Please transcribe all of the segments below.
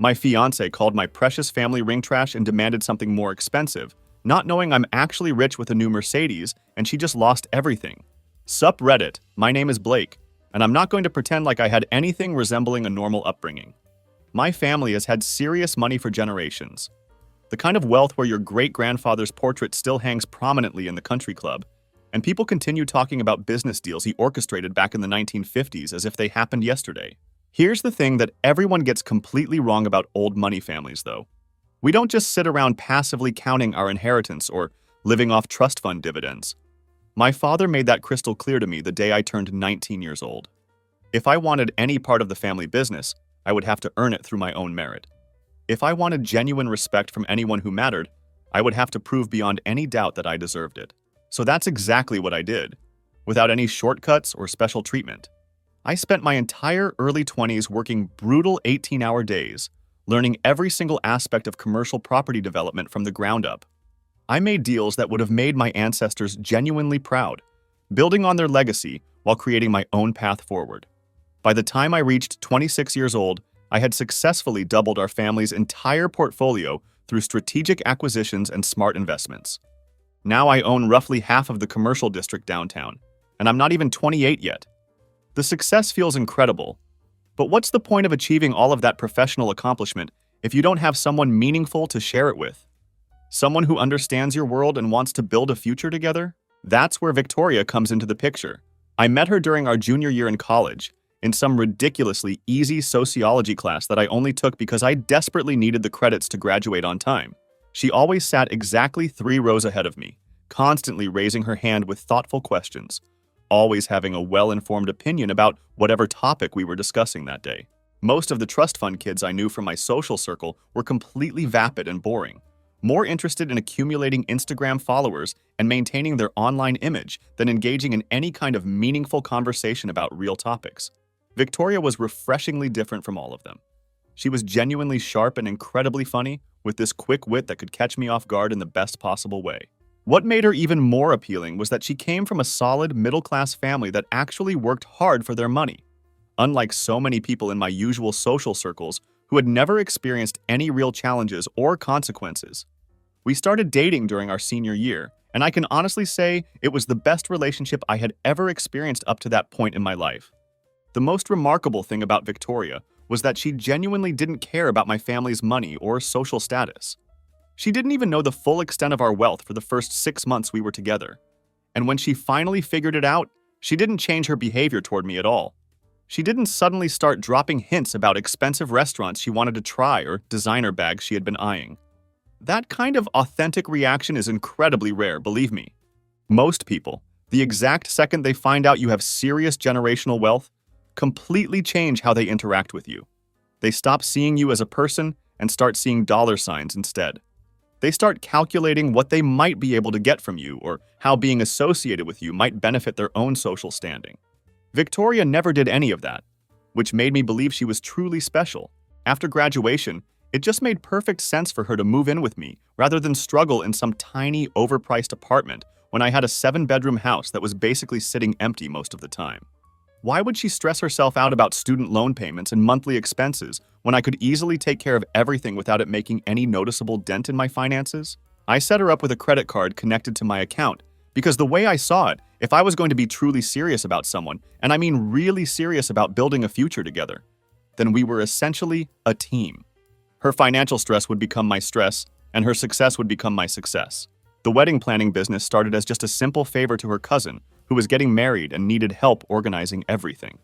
My fiancée called my precious family ring trash and demanded something more expensive, not knowing I'm actually rich with a new Mercedes and she just lost everything. Sup Reddit, my name is Blake, and I'm not going to pretend like I had anything resembling a normal upbringing. My family has had serious money for generations. The kind of wealth where your great-grandfather's portrait still hangs prominently in the country club, and people continue talking about business deals he orchestrated back in the 1950s as if they happened yesterday. Here's the thing that everyone gets completely wrong about old money families, though. We don't just sit around passively counting our inheritance or living off trust fund dividends. My father made that crystal clear to me the day I turned 19 years old. If I wanted any part of the family business, I would have to earn it through my own merit. If I wanted genuine respect from anyone who mattered, I would have to prove beyond any doubt that I deserved it. So that's exactly what I did, without any shortcuts or special treatment. I spent my entire early 20s working brutal 18-hour days, learning every single aspect of commercial property development from the ground up. I made deals that would have made my ancestors genuinely proud, building on their legacy while creating my own path forward. By the time I reached 26 years old, I had successfully doubled our family's entire portfolio through strategic acquisitions and smart investments. Now I own roughly half of the commercial district downtown, and I'm not even 28 yet. The success feels incredible, but what's the point of achieving all of that professional accomplishment if you don't have someone meaningful to share it with? Someone who understands your world and wants to build a future together? That's where Victoria comes into the picture. I met her during our junior year in college, in some ridiculously easy sociology class that I only took because I desperately needed the credits to graduate on time. She always sat exactly 3 rows ahead of me, constantly raising her hand with thoughtful questions, always having a well-informed opinion about whatever topic we were discussing that day. Most of the trust fund kids I knew from my social circle were completely vapid and boring, more interested in accumulating Instagram followers and maintaining their online image than engaging in any kind of meaningful conversation about real topics. Victoria was refreshingly different from all of them. She was genuinely sharp and incredibly funny, with this quick wit that could catch me off guard in the best possible way. What made her even more appealing was that she came from a solid, middle-class family that actually worked hard for their money. Unlike so many people in my usual social circles who had never experienced any real challenges or consequences. We started dating during our senior year, and I can honestly say it was the best relationship I had ever experienced up to that point in my life. The most remarkable thing about Victoria was that she genuinely didn't care about my family's money or social status. She didn't even know the full extent of our wealth for the first 6 months we were together. And when she finally figured it out, she didn't change her behavior toward me at all. She didn't suddenly start dropping hints about expensive restaurants she wanted to try or designer bags she had been eyeing. That kind of authentic reaction is incredibly rare, believe me. Most people, the exact second they find out you have serious generational wealth, completely change how they interact with you. They stop seeing you as a person and start seeing dollar signs instead. They start calculating what they might be able to get from you or how being associated with you might benefit their own social standing. Victoria never did any of that, which made me believe she was truly special. After graduation, it just made perfect sense for her to move in with me rather than struggle in some tiny, overpriced apartment when I had a 7-bedroom house that was basically sitting empty most of the time. Why would she stress herself out about student loan payments and monthly expenses when I could easily take care of everything without it making any noticeable dent in my finances? I set her up with a credit card connected to my account because the way I saw it, if I was going to be truly serious about someone, and I mean really serious about building a future together, then we were essentially a team. Her financial stress would become my stress, and her success would become my success. The wedding planning business started as just a simple favor to her cousin, who was getting married and needed help organizing everything.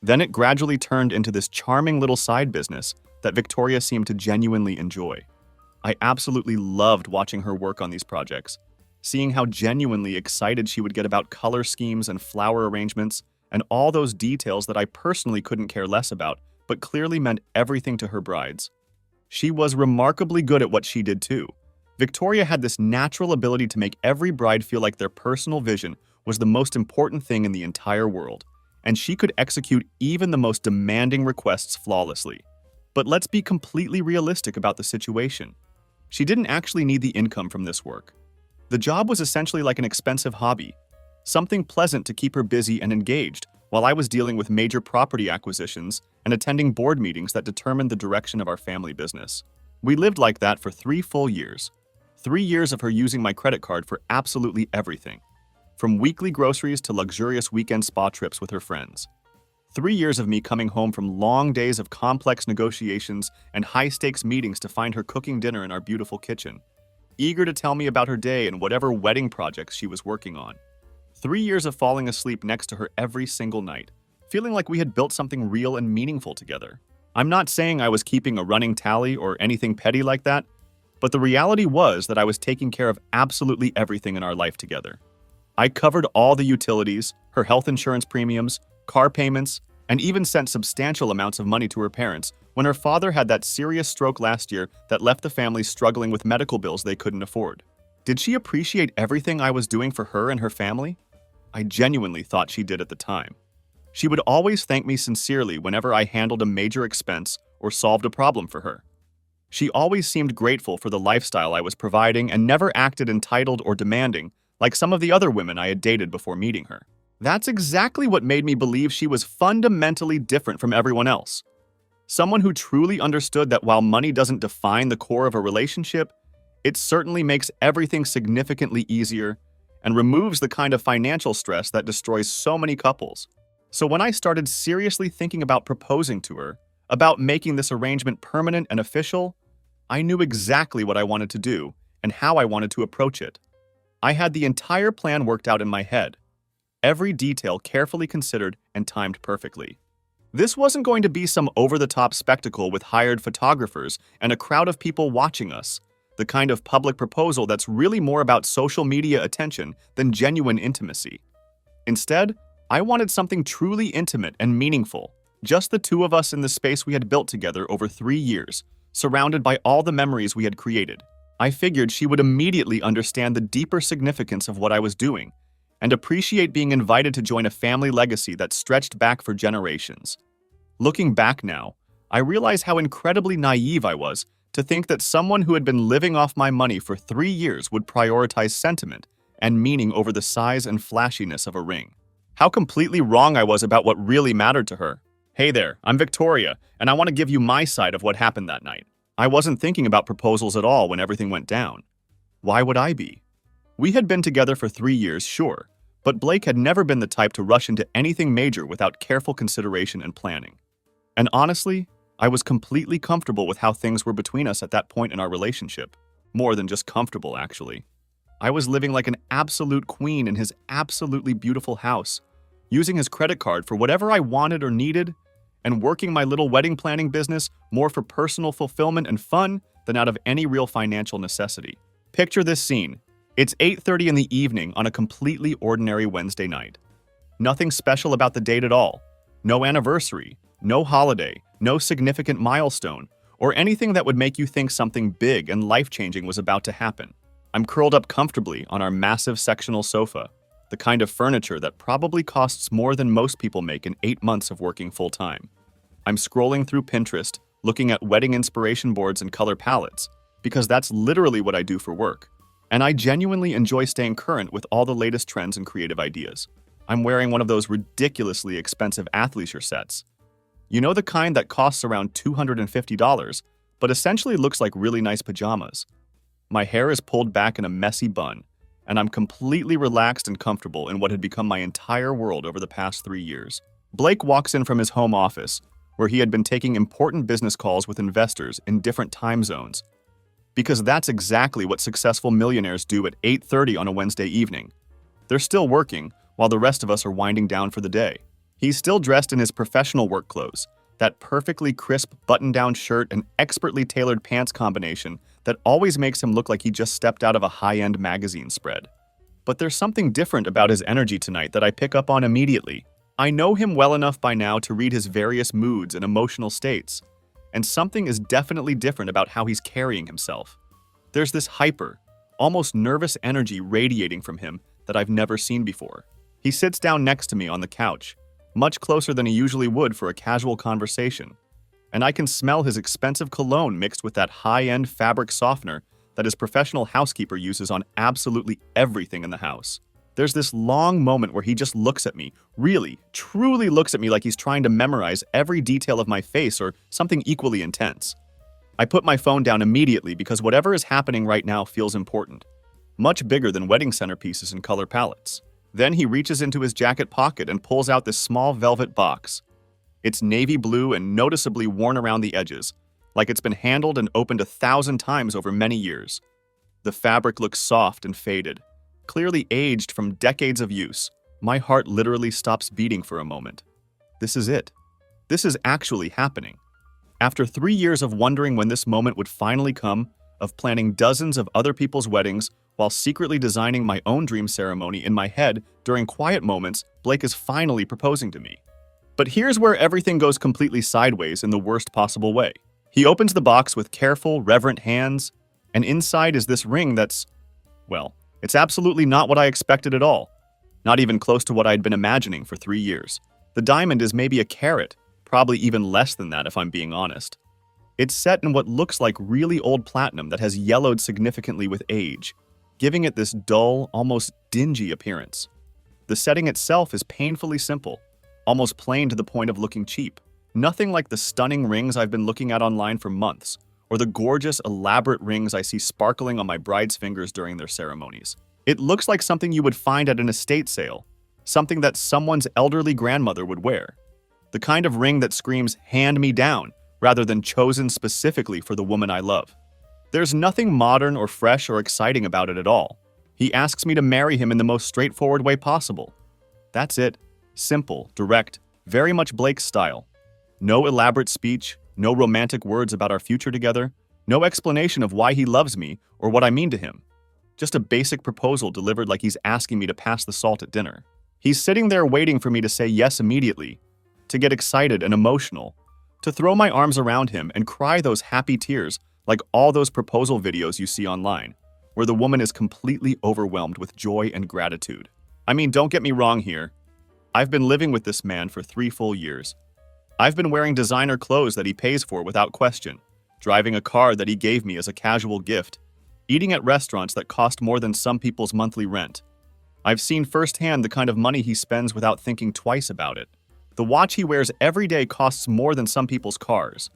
Then it gradually turned into this charming little side business that Victoria seemed to genuinely enjoy. I absolutely loved watching her work on these projects, seeing how genuinely excited she would get about color schemes and flower arrangements, and all those details that I personally couldn't care less about, but clearly meant everything to her brides. She was remarkably good at what she did too. Victoria had this natural ability to make every bride feel like their personal vision was the most important thing in the entire world, and she could execute even the most demanding requests flawlessly. But let's be completely realistic about the situation. She didn't actually need the income from this work. The job was essentially like an expensive hobby, something pleasant to keep her busy and engaged, while I was dealing with major property acquisitions and attending board meetings that determined the direction of our family business. We lived like that for 3 full years. 3 years of her using my credit card for absolutely everything, from weekly groceries to luxurious weekend spa trips with her friends. 3 years of me coming home from long days of complex negotiations and high-stakes meetings to find her cooking dinner in our beautiful kitchen, eager to tell me about her day and whatever wedding projects she was working on. 3 years of falling asleep next to her every single night, feeling like we had built something real and meaningful together. I'm not saying I was keeping a running tally or anything petty like that, but the reality was that I was taking care of absolutely everything in our life together. I covered all the utilities, her health insurance premiums, car payments, and even sent substantial amounts of money to her parents when her father had that serious stroke last year that left the family struggling with medical bills they couldn't afford. Did she appreciate everything I was doing for her and her family? I genuinely thought she did at the time. She would always thank me sincerely whenever I handled a major expense or solved a problem for her. She always seemed grateful for the lifestyle I was providing and never acted entitled or demanding like some of the other women I had dated before meeting her. That's exactly what made me believe she was fundamentally different from everyone else. Someone who truly understood that while money doesn't define the core of a relationship, it certainly makes everything significantly easier and removes the kind of financial stress that destroys so many couples. So when I started seriously thinking about proposing to her, about making this arrangement permanent and official, I knew exactly what I wanted to do and how I wanted to approach it. I had the entire plan worked out in my head, every detail carefully considered and timed perfectly. This wasn't going to be some over-the-top spectacle with hired photographers and a crowd of people watching us, the kind of public proposal that's really more about social media attention than genuine intimacy. Instead, I wanted something truly intimate and meaningful, just the two of us in the space we had built together over 3 years, surrounded by all the memories we had created. I figured she would immediately understand the deeper significance of what I was doing and appreciate being invited to join a family legacy that stretched back for generations. Looking back now, I realize how incredibly naive I was to think that someone who had been living off my money for 3 years would prioritize sentiment and meaning over the size and flashiness of a ring. How completely wrong I was about what really mattered to her. Hey there, I'm Victoria, and I want to give you my side of what happened that night. I wasn't thinking about proposals at all when everything went down. Why would I be? We had been together for 3 years, sure, but Blake had never been the type to rush into anything major without careful consideration and planning. And honestly, I was completely comfortable with how things were between us at that point in our relationship. More than just comfortable, actually. I was living like an absolute queen in his absolutely beautiful house, using his credit card for whatever I wanted or needed, and working my little wedding planning business more for personal fulfillment and fun than out of any real financial necessity. Picture this scene. It's 8:30 in the evening on a completely ordinary Wednesday night. Nothing special about the date at all. No anniversary, no holiday, no significant milestone, or anything that would make you think something big and life-changing was about to happen. I'm curled up comfortably on our massive sectional sofa, the kind of furniture that probably costs more than most people make in 8 months of working full-time. I'm scrolling through Pinterest, looking at wedding inspiration boards and color palettes, because that's literally what I do for work. And I genuinely enjoy staying current with all the latest trends and creative ideas. I'm wearing one of those ridiculously expensive athleisure sets. You know, the kind that costs around $250, but essentially looks like really nice pajamas. My hair is pulled back in a messy bun, and I'm completely relaxed and comfortable in what had become my entire world over the past 3 years. Blake walks in from his home office, where he had been taking important business calls with investors in different time zones. Because that's exactly what successful millionaires do at 8:30 on a Wednesday evening. They're still working, while the rest of us are winding down for the day. He's still dressed in his professional work clothes, that perfectly crisp button-down shirt and expertly tailored pants combination that always makes him look like he just stepped out of a high-end magazine spread. But there's something different about his energy tonight that I pick up on immediately. I know him well enough by now to read his various moods and emotional states, and something is definitely different about how he's carrying himself. There's this hyper, almost nervous energy radiating from him that I've never seen before. He sits down next to me on the couch, much closer than he usually would for a casual conversation, and I can smell his expensive cologne mixed with that high-end fabric softener that his professional housekeeper uses on absolutely everything in the house. There's this long moment where he just looks at me, really, truly looks at me like he's trying to memorize every detail of my face or something equally intense. I put my phone down immediately because whatever is happening right now feels important, much bigger than wedding centerpieces and color palettes. Then he reaches into his jacket pocket and pulls out this small velvet box. It's navy blue and noticeably worn around the edges, like it's been handled and opened 1,000 times over many years. The fabric looks soft and faded, clearly aged from decades of use. My heart literally stops beating for a moment. This is it. This is actually happening. After 3 years of wondering when this moment would finally come, of planning dozens of other people's weddings while secretly designing my own dream ceremony in my head during quiet moments, Blake is finally proposing to me. But here's where everything goes completely sideways in the worst possible way. He opens the box with careful, reverent hands, and inside is this ring that's, well, it's absolutely not what I expected at all. Not even close to what I'd been imagining for 3 years. The diamond is maybe a carat, probably even less than that if I'm being honest. It's set in what looks like really old platinum that has yellowed significantly with age, giving it this dull, almost dingy appearance. The setting itself is painfully simple, almost plain to the point of looking cheap. Nothing like the stunning rings I've been looking at online for months, or the gorgeous, elaborate rings I see sparkling on my bride's fingers during their ceremonies. It looks like something you would find at an estate sale, something that someone's elderly grandmother would wear. The kind of ring that screams, "hand me down," rather than chosen specifically for the woman I love. There's nothing modern or fresh or exciting about it at all. He asks me to marry him in the most straightforward way possible. That's it. Simple, direct, very much Blake's style. No elaborate speech, no romantic words about our future together, no explanation of why he loves me or what I mean to him. Just a basic proposal delivered like he's asking me to pass the salt at dinner. He's sitting there waiting for me to say yes immediately, to get excited and emotional, to throw my arms around him and cry those happy tears like all those proposal videos you see online, where the woman is completely overwhelmed with joy and gratitude. I mean, don't get me wrong here. I've been living with this man for 3 full years. I've been wearing designer clothes that he pays for without question, driving a car that he gave me as a casual gift, eating at restaurants that cost more than some people's monthly rent. I've seen firsthand the kind of money he spends without thinking twice about it. The watch he wears every day costs more than some people's cars.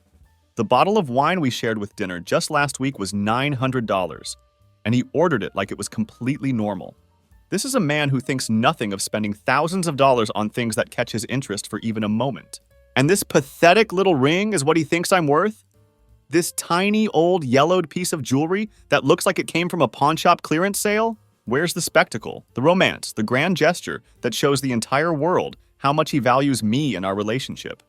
The bottle of wine we shared with dinner just last week was $900, and he ordered it like it was completely normal. This is a man who thinks nothing of spending thousands of dollars on things that catch his interest for even a moment. And this pathetic little ring is what he thinks I'm worth? This tiny, old, yellowed piece of jewelry that looks like it came from a pawn shop clearance sale? Where's the spectacle, the romance, the grand gesture that shows the entire world how much he values me and our relationship?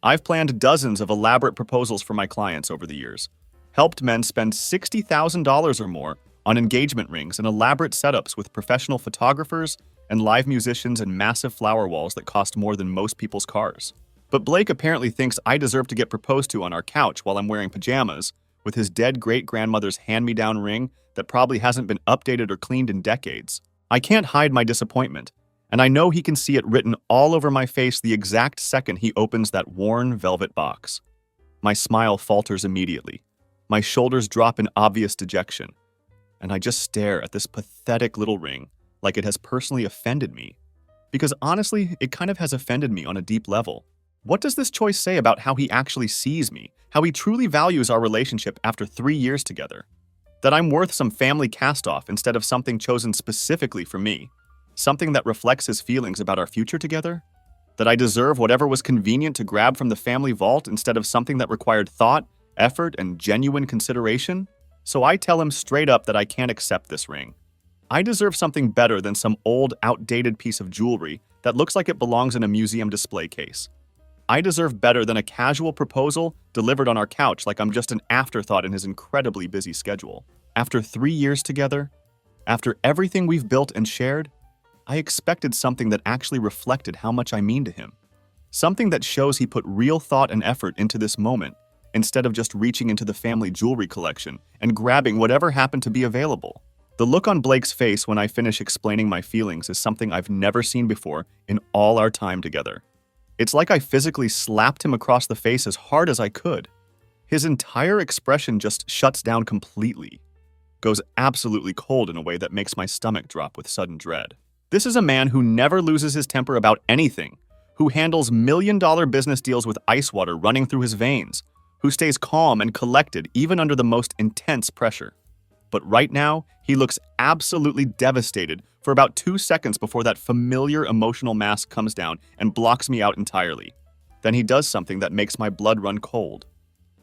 I've planned dozens of elaborate proposals for my clients over the years, helped men spend $60,000 or more on engagement rings and elaborate setups with professional photographers and live musicians and massive flower walls that cost more than most people's cars. But Blake apparently thinks I deserve to get proposed to on our couch while I'm wearing pajamas, with his dead great-grandmother's hand-me-down ring that probably hasn't been updated or cleaned in decades. I can't hide my disappointment, and I know he can see it written all over my face the exact second he opens that worn velvet box. My smile falters immediately. My shoulders drop in obvious dejection, and I just stare at this pathetic little ring like it has personally offended me. Because honestly, it kind of has offended me on a deep level. What does this choice say about how he actually sees me, how he truly values our relationship after 3 years together? That I'm worth some family cast-off instead of something chosen specifically for me? Something that reflects his feelings about our future together? That I deserve whatever was convenient to grab from the family vault instead of something that required thought, effort, and genuine consideration? So I tell him straight up that I can't accept this ring. I deserve something better than some old, outdated piece of jewelry that looks like it belongs in a museum display case. I deserve better than a casual proposal delivered on our couch like I'm just an afterthought in his incredibly busy schedule. After 3 years together, after everything we've built and shared, I expected something that actually reflected how much I mean to him. Something that shows he put real thought and effort into this moment, instead of just reaching into the family jewelry collection and grabbing whatever happened to be available. The look on Blake's face when I finish explaining my feelings is something I've never seen before in all our time together. It's like I physically slapped him across the face as hard as I could. His entire expression just shuts down completely, goes absolutely cold in a way that makes my stomach drop with sudden dread. This is a man who never loses his temper about anything, who handles million-dollar business deals with ice water running through his veins, who stays calm and collected even under the most intense pressure. But right now, he looks absolutely devastated for about 2 seconds before that familiar emotional mask comes down and blocks me out entirely. Then he does something that makes my blood run cold.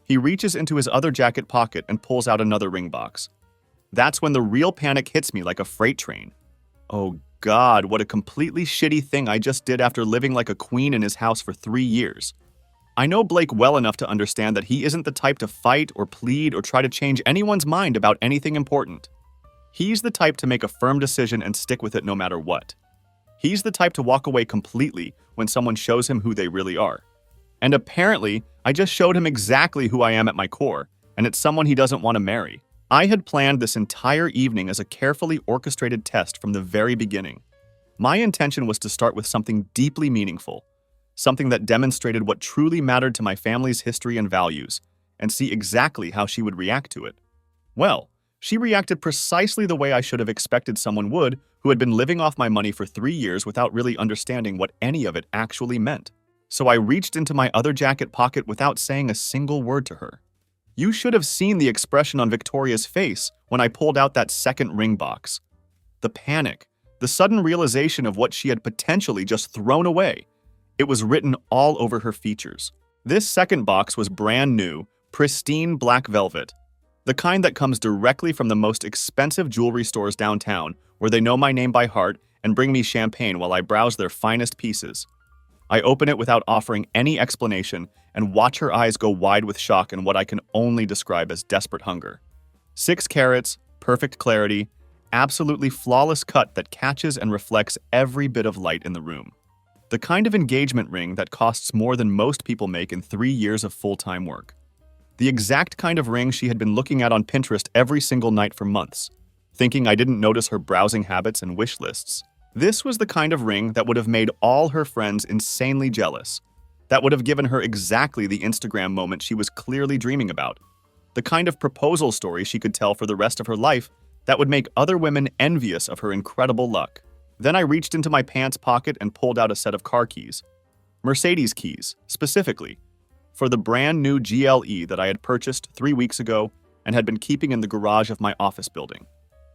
He reaches into his other jacket pocket and pulls out another ring box. That's when the real panic hits me like a freight train. Oh God, what a completely shitty thing I just did after living like a queen in his house for 3 years. I know Blake well enough to understand that he isn't the type to fight or plead or try to change anyone's mind about anything important. He's the type to make a firm decision and stick with it no matter what. He's the type to walk away completely when someone shows him who they really are. And apparently, I just showed him exactly who I am at my core, and it's someone he doesn't want to marry. I had planned this entire evening as a carefully orchestrated test from the very beginning. My intention was to start with something deeply meaningful, something that demonstrated what truly mattered to my family's history and values, and see exactly how she would react to it. Well, she reacted precisely the way I should have expected someone would who had been living off my money for 3 years without really understanding what any of it actually meant. So I reached into my other jacket pocket without saying a single word to her. You should have seen the expression on Victoria's face when I pulled out that second ring box. The panic, the sudden realization of what she had potentially just thrown away. It was written all over her features. This second box was brand new, pristine black velvet, the kind that comes directly from the most expensive jewelry stores downtown, where they know my name by heart and bring me champagne while I browse their finest pieces. I open it without offering any explanation and watch her eyes go wide with shock and what I can only describe as desperate hunger. 6 carats, perfect clarity, absolutely flawless cut that catches and reflects every bit of light in the room. The kind of engagement ring that costs more than most people make in 3 years of full-time work. The exact kind of ring she had been looking at on Pinterest every single night for months, thinking I didn't notice her browsing habits and wish lists. This was the kind of ring that would have made all her friends insanely jealous, that would have given her exactly the Instagram moment she was clearly dreaming about, the kind of proposal story she could tell for the rest of her life that would make other women envious of her incredible luck. Then I reached into my pants pocket and pulled out a set of car keys. Mercedes keys, specifically, for the brand new GLE that I had purchased 3 weeks ago and had been keeping in the garage of my office building.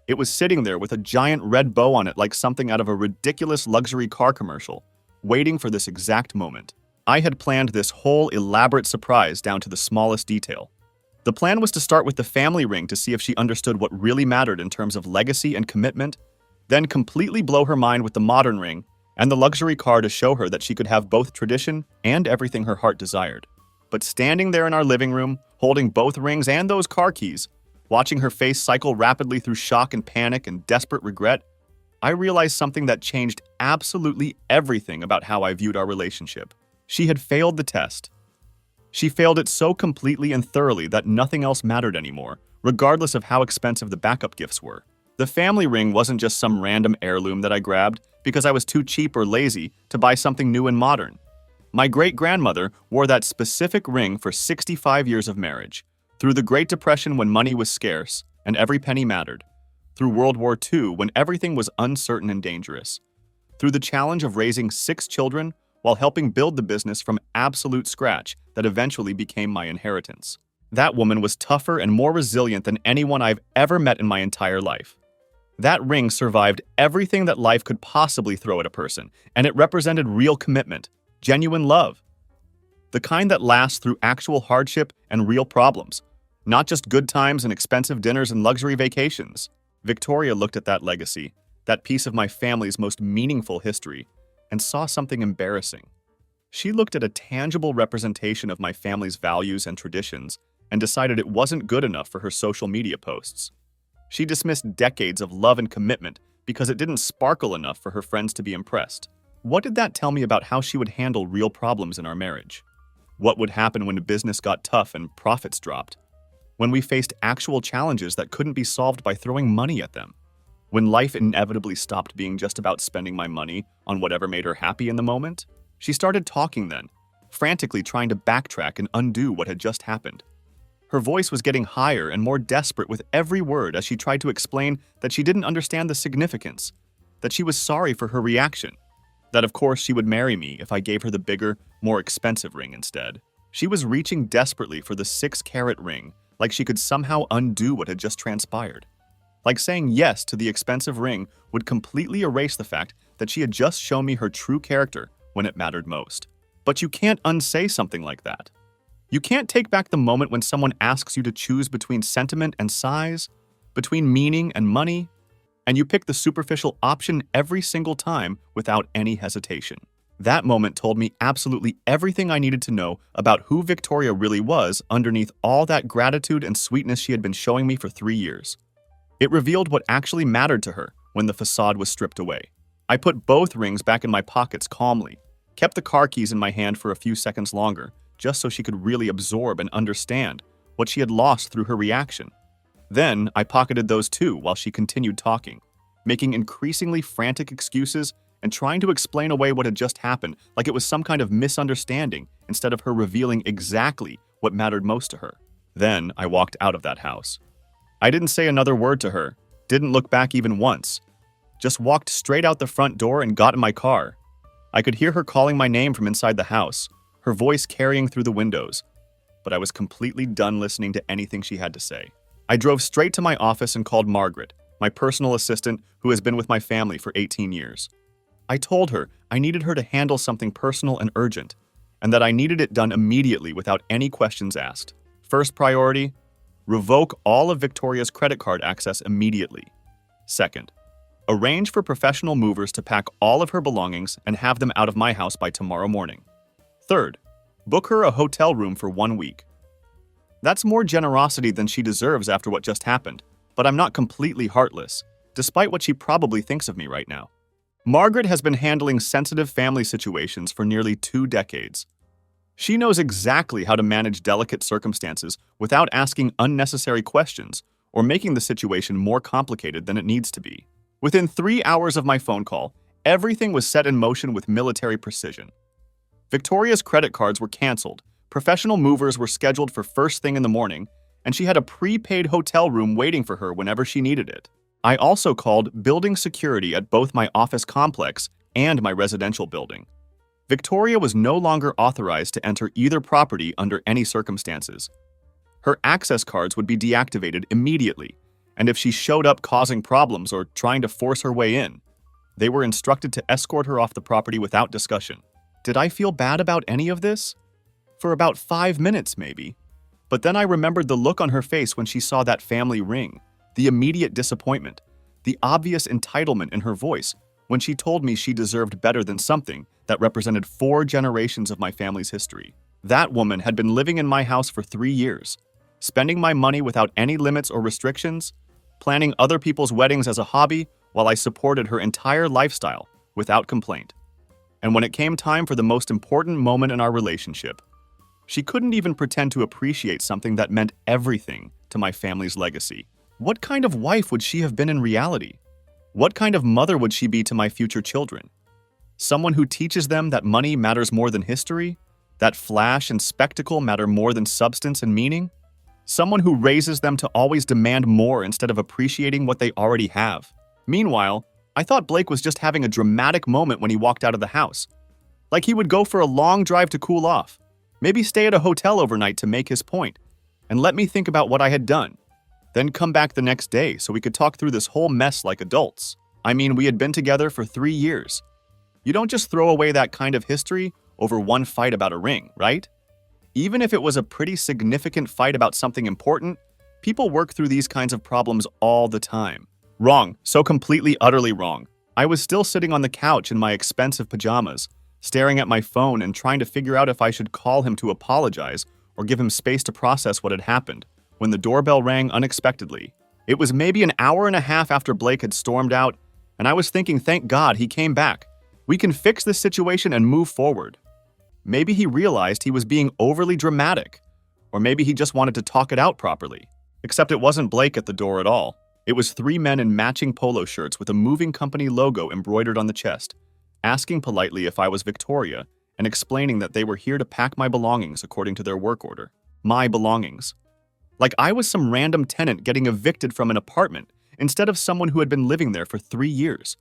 It was sitting there with a giant red bow on it like something out of a ridiculous luxury car commercial, waiting for this exact moment. I had planned this whole elaborate surprise down to the smallest detail. The plan was to start with the family ring to see if she understood what really mattered in terms of legacy and commitment, then completely blow her mind with the modern ring and the luxury car to show her that she could have both tradition and everything her heart desired. But standing there in our living room, holding both rings and those car keys, watching her face cycle rapidly through shock and panic and desperate regret, I realized something that changed absolutely everything about how I viewed our relationship. She had failed the test. She failed it so completely and thoroughly that nothing else mattered anymore, regardless of how expensive the backup gifts were. The family ring wasn't just some random heirloom that I grabbed because I was too cheap or lazy to buy something new and modern. My great-grandmother wore that specific ring for 65 years of marriage, through the Great Depression when money was scarce and every penny mattered, through World War II when everything was uncertain and dangerous, through the challenge of raising 6 children while helping build the business from absolute scratch that eventually became my inheritance. That woman was tougher and more resilient than anyone I've ever met in my entire life. That ring survived everything that life could possibly throw at a person, and it represented real commitment, genuine love. The kind that lasts through actual hardship and real problems, not just good times and expensive dinners and luxury vacations. Victoria looked at that legacy, that piece of my family's most meaningful history, and saw something embarrassing. She looked at a tangible representation of my family's values and traditions and decided it wasn't good enough for her social media posts. She dismissed decades of love and commitment because it didn't sparkle enough for her friends to be impressed. What did that tell me about how she would handle real problems in our marriage? What would happen when business got tough and profits dropped? When we faced actual challenges that couldn't be solved by throwing money at them? When life inevitably stopped being just about spending my money on whatever made her happy in the moment? She started talking then, frantically trying to backtrack and undo what had just happened. Her voice was getting higher and more desperate with every word as she tried to explain that she didn't understand the significance, that she was sorry for her reaction, that of course she would marry me if I gave her the bigger, more expensive ring instead. She was reaching desperately for the 6-carat ring, like she could somehow undo what had just transpired. Like saying yes to the expensive ring would completely erase the fact that she had just shown me her true character when it mattered most. But you can't unsay something like that. You can't take back the moment when someone asks you to choose between sentiment and size, between meaning and money, and you pick the superficial option every single time without any hesitation. That moment told me absolutely everything I needed to know about who Victoria really was underneath all that gratitude and sweetness she had been showing me for 3 years. It revealed what actually mattered to her when the facade was stripped away. I put both rings back in my pockets calmly, kept the car keys in my hand for a few seconds longer, just so she could really absorb and understand what she had lost through her reaction. Then I pocketed those too while she continued talking, making increasingly frantic excuses and trying to explain away what had just happened like it was some kind of misunderstanding instead of her revealing exactly what mattered most to her. Then I walked out of that house. I didn't say another word to her, didn't look back even once, just walked straight out the front door and got in my car. I could hear her calling my name from inside the house, her voice carrying through the windows, but I was completely done listening to anything she had to say. I drove straight to my office and called Margaret, my personal assistant who has been with my family for 18 years. I told her I needed her to handle something personal and urgent, and that I needed it done immediately without any questions asked. First priority, revoke all of Victoria's credit card access immediately. Second, arrange for professional movers to pack all of her belongings and have them out of my house by tomorrow morning. Third, book her a hotel room for 1 week. That's more generosity than she deserves after what just happened, but I'm not completely heartless, despite what she probably thinks of me right now. Margaret has been handling sensitive family situations for nearly 2 decades. She knows exactly how to manage delicate circumstances without asking unnecessary questions or making the situation more complicated than it needs to be. Within 3 hours of my phone call, everything was set in motion with military precision. Victoria's credit cards were canceled, professional movers were scheduled for first thing in the morning, and she had a prepaid hotel room waiting for her whenever she needed it. I also called building security at both my office complex and my residential building. Victoria was no longer authorized to enter either property under any circumstances. Her access cards would be deactivated immediately, and if she showed up causing problems or trying to force her way in, they were instructed to escort her off the property without discussion. Did I feel bad about any of this? For about 5 minutes, maybe. But then I remembered the look on her face when she saw that family ring, the immediate disappointment, the obvious entitlement in her voice when she told me she deserved better than something that represented 4 generations of my family's history. That woman had been living in my house for 3 years, spending my money without any limits or restrictions, planning other people's weddings as a hobby while I supported her entire lifestyle without complaint. And when it came time for the most important moment in our relationship, she couldn't even pretend to appreciate something that meant everything to my family's legacy. What kind of wife would she have been in reality? What kind of mother would she be to my future children? Someone who teaches them that money matters more than history? That flash and spectacle matter more than substance and meaning? Someone who raises them to always demand more instead of appreciating what they already have? Meanwhile, I thought Blake was just having a dramatic moment when he walked out of the house. Like he would go for a long drive to cool off, maybe stay at a hotel overnight to make his point, and let me think about what I had done. Then come back the next day so we could talk through this whole mess like adults. I mean, we had been together for 3 years. You don't just throw away that kind of history over one fight about a ring, right? Even if it was a pretty significant fight about something important, people work through these kinds of problems all the time. Wrong. So completely, utterly wrong. I was still sitting on the couch in my expensive pajamas, staring at my phone and trying to figure out if I should call him to apologize or give him space to process what had happened, when the doorbell rang unexpectedly. It was maybe an hour and a half after Blake had stormed out, and I was thinking, thank God he came back. We can fix this situation and move forward. Maybe he realized he was being overly dramatic, or maybe he just wanted to talk it out properly. Except it wasn't Blake at the door at all. It was 3 men in matching polo shirts with a moving company logo embroidered on the chest, asking politely if I was Victoria and explaining that they were here to pack my belongings according to their work order. My belongings. Like I was some random tenant getting evicted from an apartment instead of someone who had been living there for 3 years.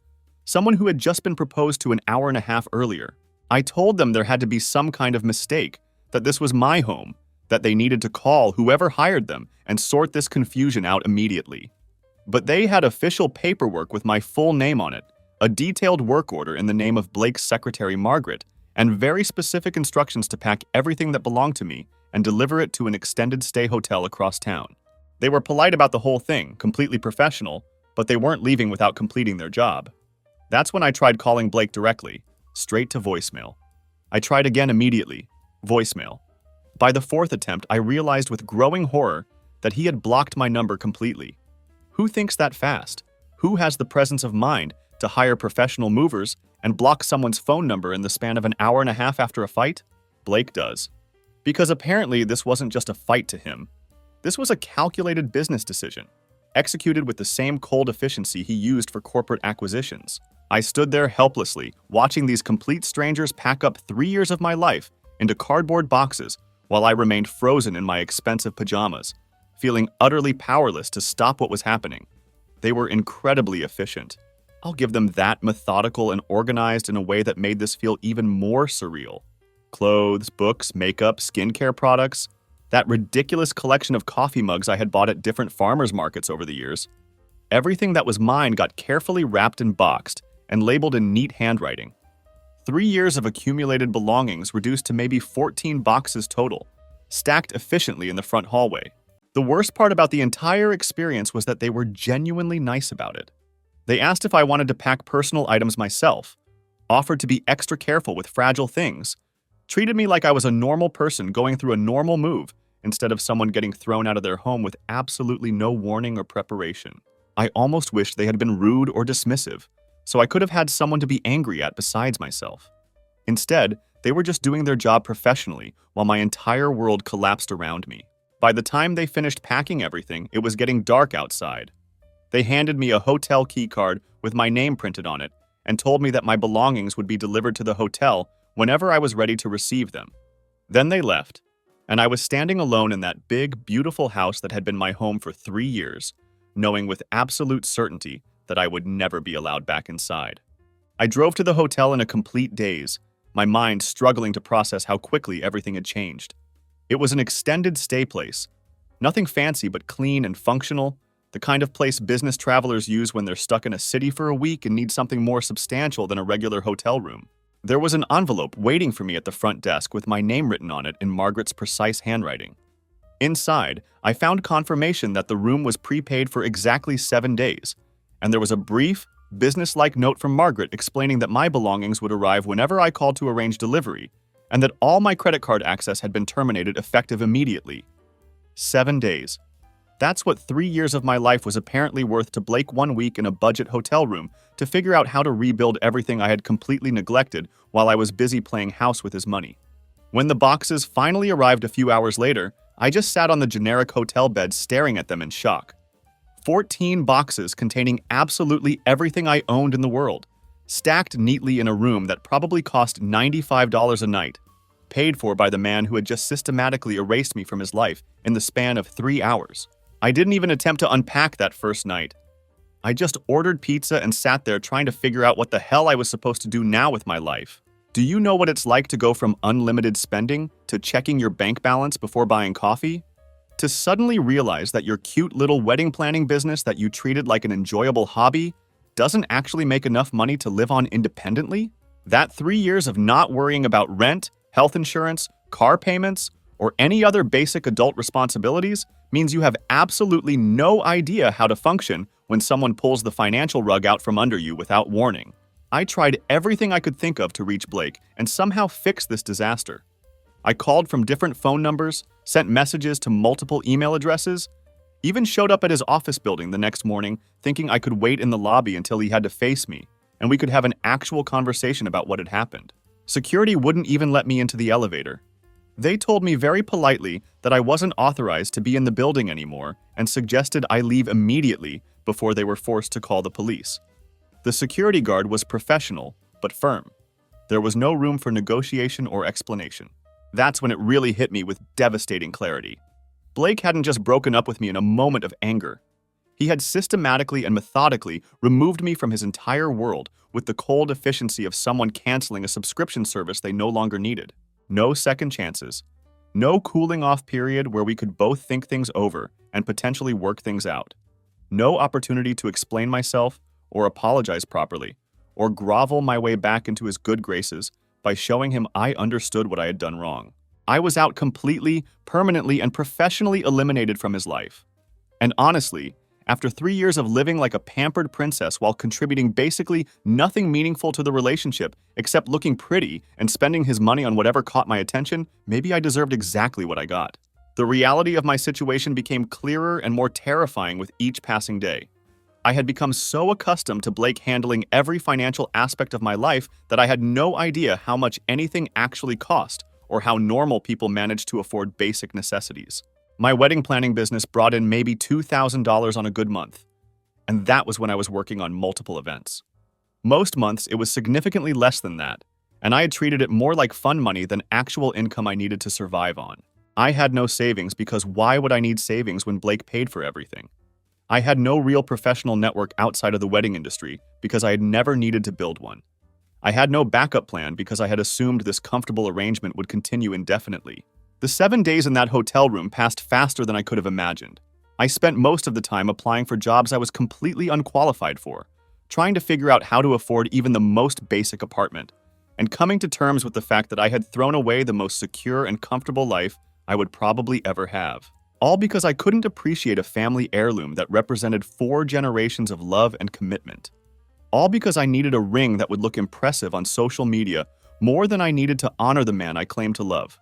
someone who had just been proposed to an hour and a half earlier. I told them there had to be some kind of mistake, that this was my home, that they needed to call whoever hired them and sort this confusion out immediately. But they had official paperwork with my full name on it, a detailed work order in the name of Blake's secretary Margaret, and very specific instructions to pack everything that belonged to me and deliver it to an extended stay hotel across town. They were polite about the whole thing, completely professional, but they weren't leaving without completing their job. That's when I tried calling Blake directly, straight to voicemail. I tried again immediately, voicemail. By the fourth attempt, I realized with growing horror that he had blocked my number completely. Who thinks that fast? Who has the presence of mind to hire professional movers and block someone's phone number in the span of an hour and a half after a fight? Blake does. Because apparently this wasn't just a fight to him. This was a calculated business decision, executed with the same cold efficiency he used for corporate acquisitions. I stood there helplessly, watching these complete strangers pack up 3 years of my life into cardboard boxes while I remained frozen in my expensive pajamas, feeling utterly powerless to stop what was happening. They were incredibly efficient. I'll give them that, methodical and organized in a way that made this feel even more surreal. Clothes, books, makeup, skincare products, that ridiculous collection of coffee mugs I had bought at different farmers markets over the years. Everything that was mine got carefully wrapped and boxed and labeled in neat handwriting. 3 years of accumulated belongings reduced to maybe 14 boxes total, stacked efficiently in the front hallway. The worst part about the entire experience was that they were genuinely nice about it. They asked if I wanted to pack personal items myself, offered to be extra careful with fragile things, treated me like I was a normal person going through a normal move instead of someone getting thrown out of their home with absolutely no warning or preparation. I almost wished they had been rude or dismissive, so I could have had someone to be angry at besides myself. Instead, they were just doing their job professionally while my entire world collapsed around me. By the time they finished packing everything, it was getting dark outside. They handed me a hotel key card with my name printed on it and told me that my belongings would be delivered to the hotel whenever I was ready to receive them. Then they left, and I was standing alone in that big, beautiful house that had been my home for 3 years, knowing with absolute certainty that I would never be allowed back inside. I drove to the hotel in a complete daze, my mind struggling to process how quickly everything had changed. It was an extended stay place. Nothing fancy but clean and functional, the kind of place business travelers use when they're stuck in a city for a week and need something more substantial than a regular hotel room. There was an envelope waiting for me at the front desk with my name written on it in Margaret's precise handwriting. Inside, I found confirmation that the room was prepaid for exactly 7 days, and there was a brief, business-like note from Margaret explaining that my belongings would arrive whenever I called to arrange delivery, and that all my credit card access had been terminated effective immediately. 7 days. That's what 3 years of my life was apparently worth to Blake 1 week in a budget hotel room to figure out how to rebuild everything I had completely neglected while I was busy playing house with his money. When the boxes finally arrived a few hours later, I just sat on the generic hotel bed staring at them in shock. 14 boxes containing absolutely everything I owned in the world, stacked neatly in a room that probably cost $95 a night, paid for by the man who had just systematically erased me from his life in the span of 3 hours. I didn't even attempt to unpack that first night. I just ordered pizza and sat there trying to figure out what the hell I was supposed to do now with my life. Do you know what it's like to go from unlimited spending to checking your bank balance before buying coffee? To suddenly realize that your cute little wedding planning business that you treated like an enjoyable hobby doesn't actually make enough money to live on independently? That 3 years of not worrying about rent, health insurance, car payments, or any other basic adult responsibilities means you have absolutely no idea how to function when someone pulls the financial rug out from under you without warning. I tried everything I could think of to reach Blake and somehow fix this disaster. I called from different phone numbers, sent messages to multiple email addresses, even showed up at his office building the next morning thinking I could wait in the lobby until he had to face me and we could have an actual conversation about what had happened. Security wouldn't even let me into the elevator. They told me very politely that I wasn't authorized to be in the building anymore and suggested I leave immediately before they were forced to call the police. The security guard was professional, but firm. There was no room for negotiation or explanation. That's when it really hit me with devastating clarity. Blake hadn't just broken up with me in a moment of anger. He had systematically and methodically removed me from his entire world with the cold efficiency of someone canceling a subscription service they no longer needed. No second chances. No cooling off period where we could both think things over and potentially work things out. No opportunity to explain myself or apologize properly, or grovel my way back into his good graces by showing him I understood what I had done wrong. I was out completely, permanently, and professionally eliminated from his life. And honestly, after 3 years of living like a pampered princess while contributing basically nothing meaningful to the relationship except looking pretty and spending his money on whatever caught my attention, maybe I deserved exactly what I got. The reality of my situation became clearer and more terrifying with each passing day. I had become so accustomed to Blake handling every financial aspect of my life that I had no idea how much anything actually cost or how normal people managed to afford basic necessities. My wedding planning business brought in maybe $2,000 on a good month, and that was when I was working on multiple events. Most months, it was significantly less than that, and I had treated it more like fun money than actual income I needed to survive on. I had no savings because why would I need savings when Blake paid for everything? I had no real professional network outside of the wedding industry because I had never needed to build one. I had no backup plan because I had assumed this comfortable arrangement would continue indefinitely. The 7 days in that hotel room passed faster than I could have imagined. I spent most of the time applying for jobs I was completely unqualified for, trying to figure out how to afford even the most basic apartment, and coming to terms with the fact that I had thrown away the most secure and comfortable life I would probably ever have. All because I couldn't appreciate a family heirloom that represented 4 generations of love and commitment. All because I needed a ring that would look impressive on social media more than I needed to honor the man I claimed to love.